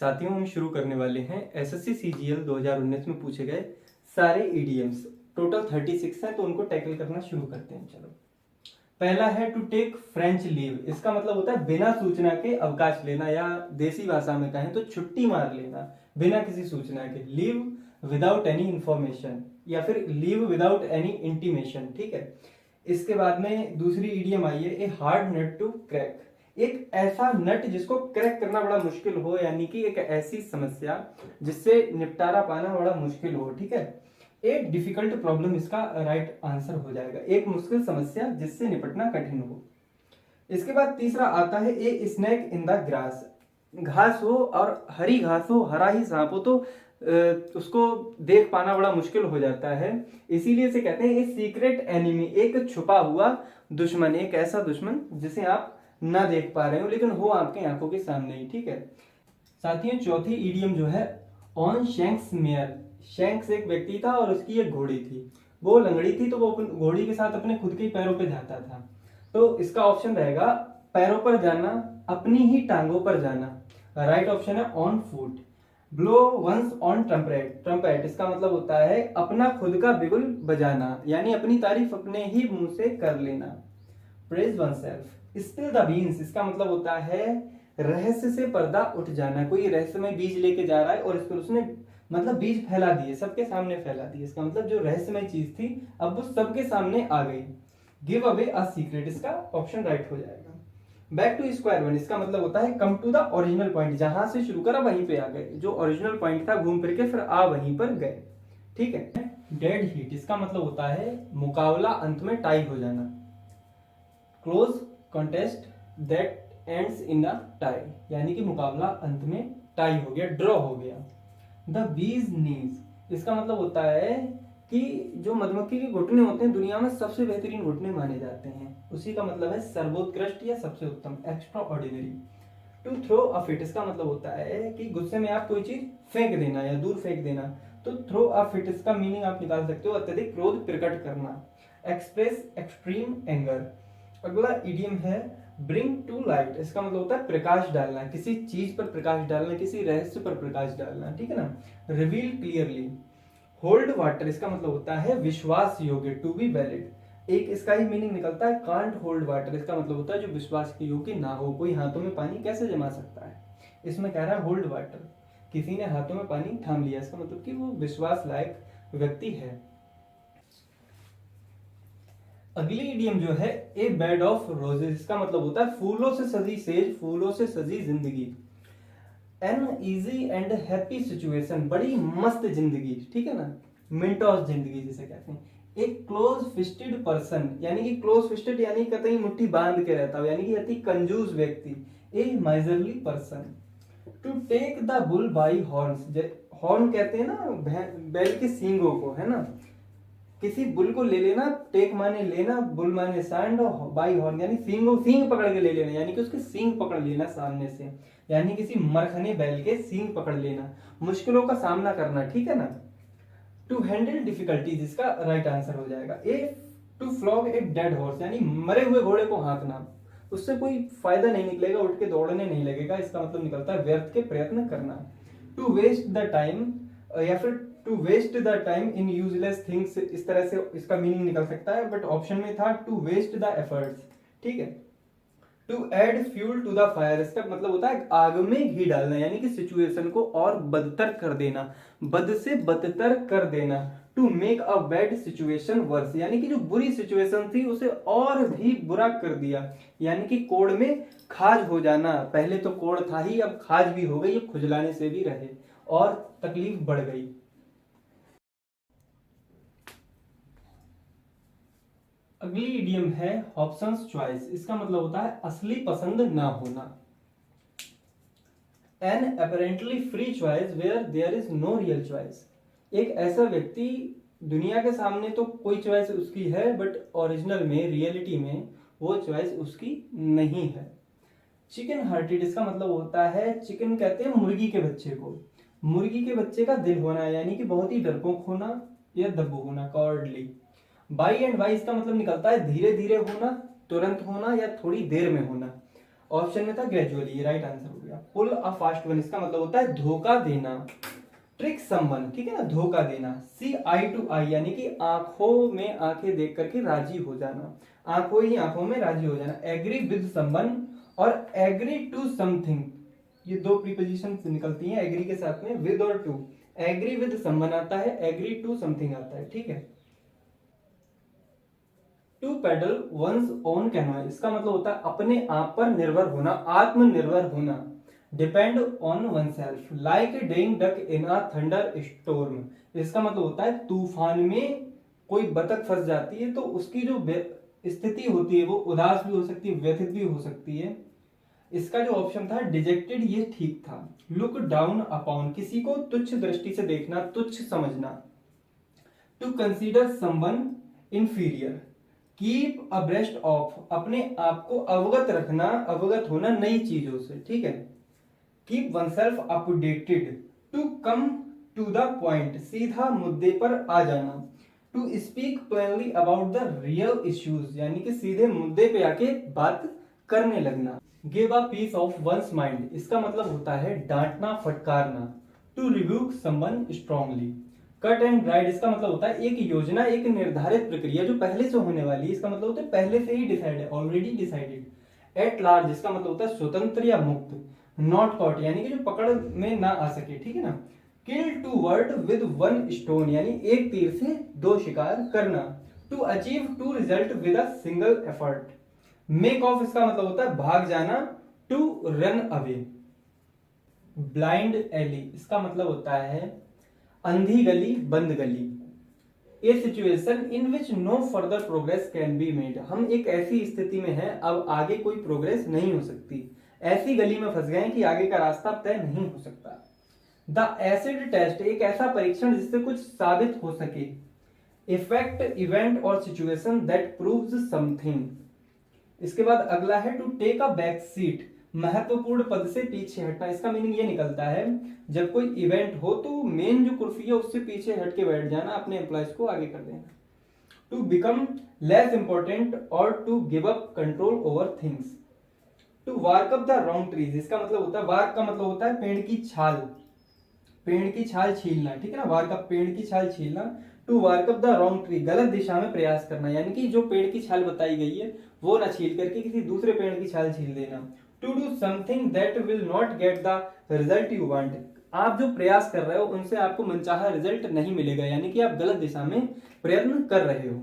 साथियों, हम शुरू करने वाले हैं एसएससी सीजीएल 2019 में पूछे गए सारे ईडीएम्स। टोटल 36 हैं, तो उनको टैकल करना शुरू करते हैं। चलो, पहला है टू टेक फ्रेंच लीव। इसका मतलब होता है बिना सूचना के अवकाश लेना, या देसी भाषा में कहें तो छुट्टी मार लेना बिना किसी सूचना के। लीव विदाउट एनी इंफॉर्मेशन, या फिर लीव विदाउट एनी इंटीमेशन। ठीक है। इसके बाद में दूसरी ईडीएम आई है a hard nut to crack. एक ऐसा नट जिसको क्रैक करना बड़ा मुश्किल हो, यानी कि एक ऐसी समस्या जिससे निपटारा पाना बड़ा मुश्किल हो। ठीक है। एक डिफिकल्ट प्रॉब्लम इसका राइट आंसर हो जाएगा। एक मुश्किल समस्या जिससे निपटना कठिन हो। इसके बाद तीसरा आता है a snake in the grass. घास हो और हरी घास हो, हरा ही सांप हो, तो उसको देख पाना बड़ा मुश्किल हो जाता है। इसीलिए इसे कहते हैं ए सीक्रेट एनिमी, एक छुपा हुआ दुश्मन, एक ऐसा दुश्मन जिसे आप ना देख पा रहे हो लेकिन हो आपके आंखों के सामने ही। ठीक है। साथियों, चौथी ईडीएम जो है ऑन शैंक्स मेयर। शैंक्स एक व्यक्ति था और उसकी एक घोड़ी थी। वो लंगड़ी थी, तो वो घोड़ी के साथ अपने खुद के ही पैरों पे जाता था। तो इसका ऑप्शन रहेगा पैरों पर जाना, अपनी ही टांगों पर जाना। राइट ऑप्शन है on foot. Blow once on trumpet. Trumpet इसका मतलब होता है अपना खुद का बिगुल बजाना, यानी अपनी तारीफ अपने ही मुंह से कर लेना। Praise one self. Spill the beans इसका मतलब होता है रहस्य से पर्दा उठ जाना। कोई रहस्यमय बीज लेके जा रहा है और इस पर उसने मतलब बीज फैला दिए, सबके सामने फैला दिए। इसका मतलब जो रहस्यमय चीज थी अब वो सबके सामने आ गई। गिव अवे अ सीक्रेट, इसका ऑप्शन राइट हो जाएगा। बैक टू स्क्वायर वन इसका मतलब होता है come to the original point. जहां से शुरू करा वहीं पे आ गए, जो ओरिजिनल पॉइंट था घूम फिर के फिर आ वहीं पर गए। ठीक है। डेड हीट इसका मतलब होता है मुकाबला अंत में टाई हो जाना। Close contest that ends in a tie, यानी कि मुकाबला अंत में टाई हो गया, ड्रॉ हो गया। द बीज नीज इसका मतलब होता है कि जो मधुमक्खी के घुटने होते हैं दुनिया में सबसे बेहतरीन घुटने माने जाते हैं। उसी का मतलब है सर्वोत्कृष्ट या सबसे उत्तम, extraordinary. To throw a fit इसका मतलब होता है कि गुस्से में आप कोई चीज फेंक देना या दूर फेंक देना। तो थ्रो अ फिट इसका मीनिंग आप निकाल सकते हो अत्यधिक क्रोध प्रकट करना। Express extreme anger. अगला इडियम है ब्रिंग टू लाइट। इसका मतलब होता है प्रकाश डालना, किसी चीज पर प्रकाश डालना, किसी रहस्य पर प्रकाश डालना। ठीक है ना। Reveal clearly. होल्ड वाटर इसका मतलब होता है विश्वास योग्य, टू बी वैलिड। एक इसका ही मीनिंग निकलता है कांट होल्ड वाटर। इसका मतलब होता है जो विश्वास के योग्य ना हो। कोई हाथों में पानी कैसे जमा सकता है, इसमें कह रहा है होल्ड वाटर, किसी ने हाथों में पानी थाम लिया, इसका मतलब कि वो विश्वास लायक व्यक्ति है। अगली इडियम जो है ए बेड ऑफ रोजेस। इसका मतलब होता है फूलों से सजी सेज, फूलों से सजी जिंदगी। An easy and happy situation, बड़ी मस्त जिंदगी। ठीक है ना। मिंटॉस जिंदगी जिसे कहते हैं। एक क्लोज फिस्टेड पर्सन, यानी कि क्लोज फिस्टेड यानी कतई मुट्ठी बांध के रहता हो, यानी कि अति कंजूस व्यक्ति। A miserly person. To take the bull by horns. Horn कहते हैं ना बैल के सींगों को, है ना। किसी बुल को ले लेना, टेक माने लेना, बुल माने सांड, और बाई हॉर्न यानी सींग पकड़ के ले लेना, यानी कि उसके सींग पकड़ लेना सामने से, यानी किसी मरखने बैल के सींग पकड़ लेना, मुश्किलों का सामना करना। ठीक है ना। टू हैंडल डिफिकल्टीज इसका राइट आंसर हो जाएगा। A to flog a dead horse, यानी मरे हुए घोड़े को हाँकना, उससे कोई फायदा नहीं निकलेगा, उठ के दौड़ने नहीं लगेगा। इसका मतलब निकलता है व्यर्थ के प्रयत्न करना। टू वेस्ट द टाइम, या फिर to waste the time in useless things, इस तरह से इसका मीनिंग निकल सकता है, बट ऑप्शन में था टू वेस्ट द एफर्ट्स। ठीक है। To add fuel to the fire, इसका मतलब होता है आग में घी डालना, यानी कि सिचुएशन को और बदतर कर देना, बद से बदतर कर देना। To make a bad situation worse, यानी कि जो बुरी सिचुएशन थी उसे और भी बुरा कर दिया, यानी कि कोड़ में खाज हो जाना। पहले तो कोड़ था ही, अब खाज भी हो गई, अब खुजलाने से भी रहे और तकलीफ बढ़ गई। अगली इडियम है हॉब्सन्स चॉइस। इसका मतलब होता है असली पसंद ना होना। An apparently free choice where there is no real choice. एक ऐसा व्यक्ति, दुनिया के सामने तो कोई चॉइस उसकी है, बट ओरिजिनल में, रियलिटी में वो चॉइस उसकी नहीं है। चिकन हार्टेड इसका मतलब होता है, चिकन कहते हैं मुर्गी के बच्चे को, मुर्गी के बच्चे का दिल होना, यानी कि बहुत ही डरपोक होना या दब्बू होना, कॉवर्डली। बाई एंड बाई इसका मतलब निकलता है धीरे धीरे होना, तुरंत होना, या थोड़ी देर में होना। ऑप्शन में था ग्रेजुअली, ये राइट आंसर हो गया। पुल अ फास्ट वन इसका मतलब होता है धोखा देना। ट्रिक समवन, ठीक है ना, धोखा देना। सी आई टू आई यानी कि आंखों में आंखें देख करके राजी हो जाना, आंखों ही आंखों में राजी हो जाना। एग्री विद समवन और एग्री टू समथिंग, ये दो प्रीपोजिशन निकलती हैं एग्री के साथ में, विद और टू। एग्री विद समवन आता है, एग्री टू समथिंग आता है, ठीक है। टू पेडल वंस ओन कैनोए इसका मतलब होता है अपने आप पर निर्भर होना, आत्मनिर्भर होना। Depend on one self like डेइंग duck in a thunder storm इसका मतलब होता है तूफान में कोई बतख फंस जाती है तो उसकी जो स्थिति होती है वो उदास भी हो सकती है, व्यथित भी हो सकती है। इसका जो ऑप्शन था डिजेक्टेड, ये ठीक था। लुक डाउन अपॉन किसी को तुच्छ दृष्टि से देखना, तुच्छ समझना। To consider someone inferior, keep abreast of अपने आप को अवगत रखना, अवगत होना नई चीजों से, ठीक है। Keep oneself updated, to come to the point सीधा मुद्दे पर आ जाना। To speak plainly about the real issues यानी कि सीधे मुद्दे पे आके बात करने लगना। Give a piece of one's mind इसका मतलब होता है डांटना, फटकारना। To rebuke someone strongly. Cut and dried इसका मतलब होता है एक योजना, एक निर्धारित प्रक्रिया जो पहले से होने वाली है, इसका मतलब होता है पहले से ही डिसाइड है, ऑलरेडी डिसाइडेड। एट लार्ज इसका मतलब होता है स्वतंत्र या मुक्त। नॉट कॉट यानी कि जो पकड़ में ना आ सके, ठीक है ना। Kill two birds with one stone यानी एक तीर से दो शिकार करना। To achieve two result with a single effort. Make off इसका मतलब होता है भाग जाना, to run away. Blind alley इसका मतलब होता है अंधी गली, बंद गली। A situation in which no further progress can be made हम एक ऐसी स्थिति में हैं अब आगे कोई प्रोग्रेस नहीं हो सकती, ऐसी गली में फंस गए कि आगे का रास्ता तय नहीं हो सकता। द एसिड टेस्ट एक ऐसा परीक्षण जिससे कुछ साबित हो सके। इफेक्ट, इवेंट और सिचुएशन दैट प्रूव्स समथिंग। इसके बाद अगला है to take a back seat महत्वपूर्ण पद से पीछे हटना। इसका मीनिंग ये निकलता है जब कोई इवेंट हो तो मेन जो कुर्सी है उससे पीछे हट के बैठ जाना, अपने एम्प्लॉयज को आगे कर देना। टू बिकम लेस इंपॉर्टेंट और to give up control over things. To bark up the wrong trees इसका मतलब होता है, वार्क का मतलब होता है पेड़ की छाल, पेड़ की छाल छीलना, ठीक है ना, वार्क अप पेड़ की छाल छीलना। To bark up the wrong tree गलत दिशा में प्रयास करना यानी कि जो पेड़ की छाल बताई गई है वो ना छील करके किसी दूसरे पेड़ की छाल छील देना। To do something that will not get the result you want आप जो प्रयास कर रहे हो उनसे आपको मनचाहा रिजल्ट नहीं मिलेगा यानी कि आप गलत दिशा में प्रयत्न कर रहे हो।